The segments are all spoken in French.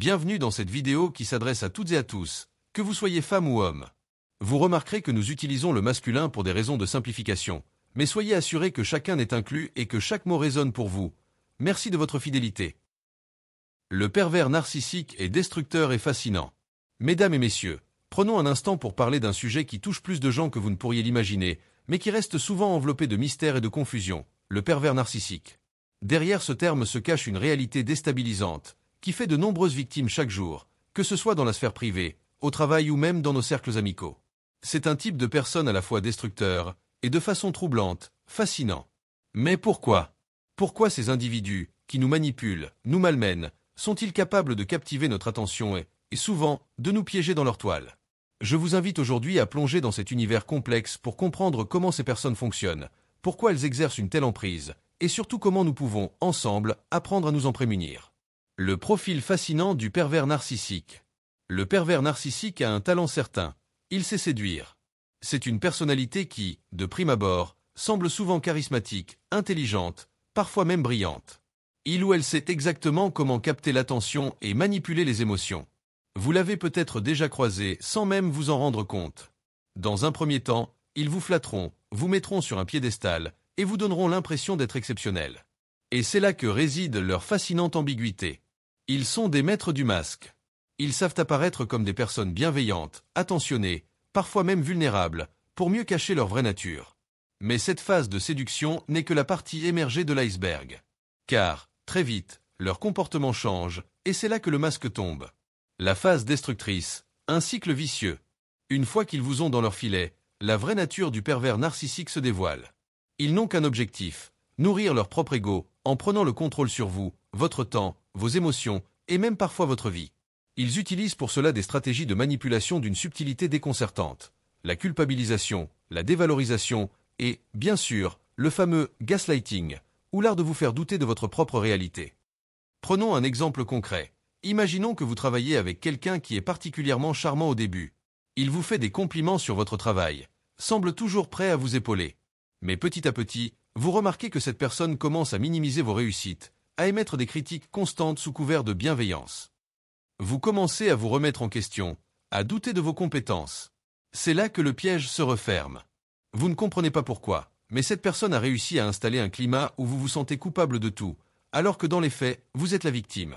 Bienvenue dans cette vidéo qui s'adresse à toutes et à tous, que vous soyez femme ou homme. Vous remarquerez que nous utilisons le masculin pour des raisons de simplification, mais soyez assurés que chacun est inclus et que chaque mot résonne pour vous. Merci de votre fidélité. Le pervers narcissique est destructeur et fascinant. Mesdames et messieurs, prenons un instant pour parler d'un sujet qui touche plus de gens que vous ne pourriez l'imaginer, mais qui reste souvent enveloppé de mystère et de confusion, le pervers narcissique. Derrière ce terme se cache une réalité déstabilisante, qui fait de nombreuses victimes chaque jour, que ce soit dans la sphère privée, au travail ou même dans nos cercles amicaux. C'est un type de personne à la fois destructeur, et de façon troublante, fascinant. Mais pourquoi? Pourquoi ces individus, qui nous manipulent, nous malmènent, sont-ils capables de captiver notre attention et souvent, de nous piéger dans leur toile? Je vous invite aujourd'hui à plonger dans cet univers complexe pour comprendre comment ces personnes fonctionnent, pourquoi elles exercent une telle emprise, et surtout comment nous pouvons, ensemble, apprendre à nous en prémunir. Le profil fascinant du pervers narcissique. Le pervers narcissique a un talent certain. Il sait séduire. C'est une personnalité qui, de prime abord, semble souvent charismatique, intelligente, parfois même brillante. Il ou elle sait exactement comment capter l'attention et manipuler les émotions. Vous l'avez peut-être déjà croisé sans même vous en rendre compte. Dans un premier temps, ils vous flatteront, vous mettront sur un piédestal et vous donneront l'impression d'être exceptionnel. Et c'est là que réside leur fascinante ambiguïté. Ils sont des maîtres du masque. Ils savent apparaître comme des personnes bienveillantes, attentionnées, parfois même vulnérables, pour mieux cacher leur vraie nature. Mais cette phase de séduction n'est que la partie émergée de l'iceberg. Car, très vite, leur comportement change, et c'est là que le masque tombe. La phase destructrice, un cycle vicieux. Une fois qu'ils vous ont dans leur filet, la vraie nature du pervers narcissique se dévoile. Ils n'ont qu'un objectif, nourrir leur propre ego, en prenant le contrôle sur vous, votre temps, vos émotions, et même parfois votre vie. Ils utilisent pour cela des stratégies de manipulation d'une subtilité déconcertante. La culpabilisation, la dévalorisation, et, bien sûr, le fameux gaslighting, ou l'art de vous faire douter de votre propre réalité. Prenons un exemple concret. Imaginons que vous travaillez avec quelqu'un qui est particulièrement charmant au début. Il vous fait des compliments sur votre travail, semble toujours prêt à vous épauler. Mais petit à petit, vous remarquez que cette personne commence à minimiser vos réussites, à émettre des critiques constantes sous couvert de bienveillance. Vous commencez à vous remettre en question, à douter de vos compétences. C'est là que le piège se referme. Vous ne comprenez pas pourquoi, mais cette personne a réussi à installer un climat où vous vous sentez coupable de tout, alors que dans les faits, vous êtes la victime.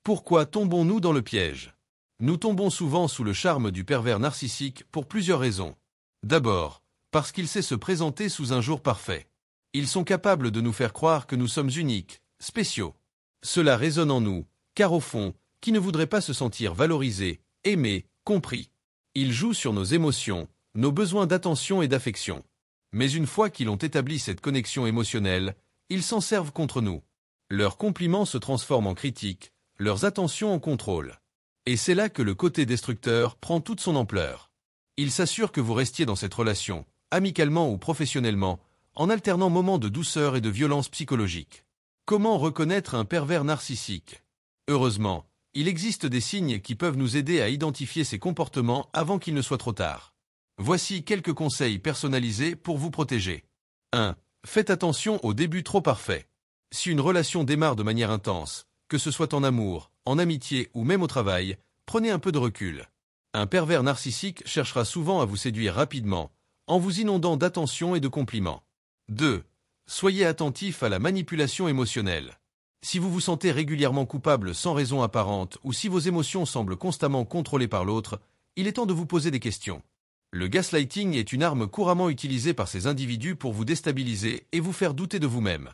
Pourquoi tombons-nous dans le piège? Nous tombons souvent sous le charme du pervers narcissique pour plusieurs raisons. D'abord, parce qu'il sait se présenter sous un jour parfait. Ils sont capables de nous faire croire que nous sommes uniques, spéciaux. Cela résonne en nous, car au fond, qui ne voudrait pas se sentir valorisé, aimé, compris? Ils jouent sur nos émotions, nos besoins d'attention et d'affection. Mais une fois qu'ils ont établi cette connexion émotionnelle, ils s'en servent contre nous. Leurs compliments se transforment en critiques, leurs attentions en contrôle. Et c'est là que le côté destructeur prend toute son ampleur. Ils s'assurent que vous restiez dans cette relation, amicalement ou professionnellement, en alternant moments de douceur et de violence psychologique. Comment reconnaître un pervers narcissique? Heureusement, il existe des signes qui peuvent nous aider à identifier ces comportements avant qu'il ne soit trop tard. Voici quelques conseils personnalisés pour vous protéger. 1. Faites attention au début trop parfait. Si une relation démarre de manière intense, que ce soit en amour, en amitié ou même au travail, prenez un peu de recul. Un pervers narcissique cherchera souvent à vous séduire rapidement, en vous inondant d'attention et de compliments. 2. Soyez attentif à la manipulation émotionnelle. Si vous vous sentez régulièrement coupable sans raison apparente ou si vos émotions semblent constamment contrôlées par l'autre, il est temps de vous poser des questions. Le gaslighting est une arme couramment utilisée par ces individus pour vous déstabiliser et vous faire douter de vous-même.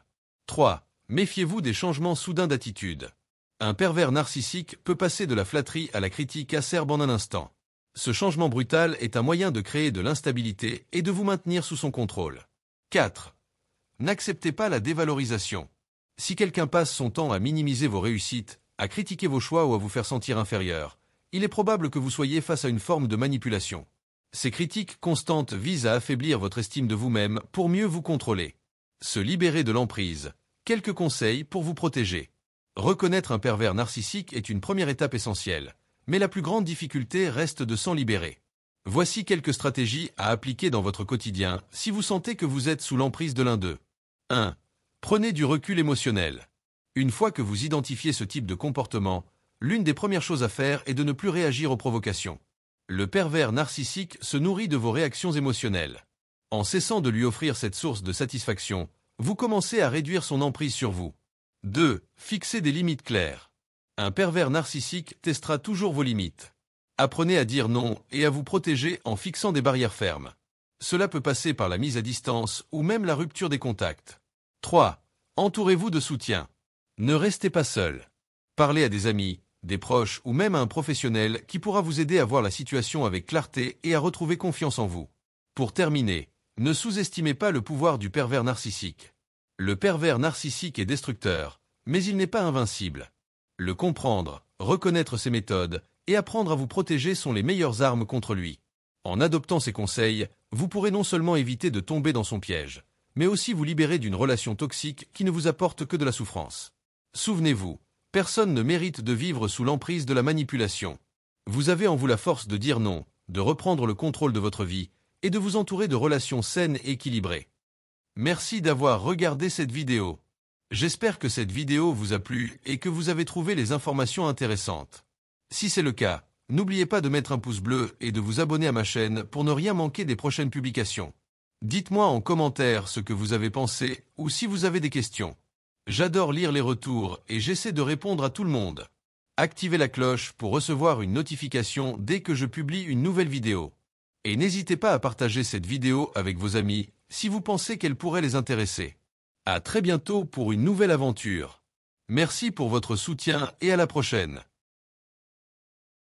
3. Méfiez-vous des changements soudains d'attitude. Un pervers narcissique peut passer de la flatterie à la critique acerbe en un instant. Ce changement brutal est un moyen de créer de l'instabilité et de vous maintenir sous son contrôle. 4. N'acceptez pas la dévalorisation. Si quelqu'un passe son temps à minimiser vos réussites, à critiquer vos choix ou à vous faire sentir inférieur, il est probable que vous soyez face à une forme de manipulation. Ces critiques constantes visent à affaiblir votre estime de vous-même pour mieux vous contrôler. Se libérer de l'emprise. Quelques conseils pour vous protéger. Reconnaître un pervers narcissique est une première étape essentielle, mais la plus grande difficulté reste de s'en libérer. Voici quelques stratégies à appliquer dans votre quotidien si vous sentez que vous êtes sous l'emprise de l'un d'eux. 1. Prenez du recul émotionnel. Une fois que vous identifiez ce type de comportement, l'une des premières choses à faire est de ne plus réagir aux provocations. Le pervers narcissique se nourrit de vos réactions émotionnelles. En cessant de lui offrir cette source de satisfaction, vous commencez à réduire son emprise sur vous. 2. Fixez des limites claires. Un pervers narcissique testera toujours vos limites. Apprenez à dire non et à vous protéger en fixant des barrières fermes. Cela peut passer par la mise à distance ou même la rupture des contacts. 3. Entourez-vous de soutien. Ne restez pas seul. Parlez à des amis, des proches ou même à un professionnel qui pourra vous aider à voir la situation avec clarté et à retrouver confiance en vous. Pour terminer, ne sous-estimez pas le pouvoir du pervers narcissique. Le pervers narcissique est destructeur, mais il n'est pas invincible. Le comprendre, reconnaître ses méthodes et apprendre à vous protéger sont les meilleures armes contre lui. En adoptant ses conseils, vous pourrez non seulement éviter de tomber dans son piège, mais aussi vous libérer d'une relation toxique qui ne vous apporte que de la souffrance. Souvenez-vous, personne ne mérite de vivre sous l'emprise de la manipulation. Vous avez en vous la force de dire non, de reprendre le contrôle de votre vie et de vous entourer de relations saines et équilibrées. Merci d'avoir regardé cette vidéo. J'espère que cette vidéo vous a plu et que vous avez trouvé les informations intéressantes. Si c'est le cas, n'oubliez pas de mettre un pouce bleu et de vous abonner à ma chaîne pour ne rien manquer des prochaines publications. Dites-moi en commentaire ce que vous avez pensé ou si vous avez des questions. J'adore lire les retours et j'essaie de répondre à tout le monde. Activez la cloche pour recevoir une notification dès que je publie une nouvelle vidéo. Et n'hésitez pas à partager cette vidéo avec vos amis si vous pensez qu'elle pourrait les intéresser. À très bientôt pour une nouvelle aventure. Merci pour votre soutien et à la prochaine.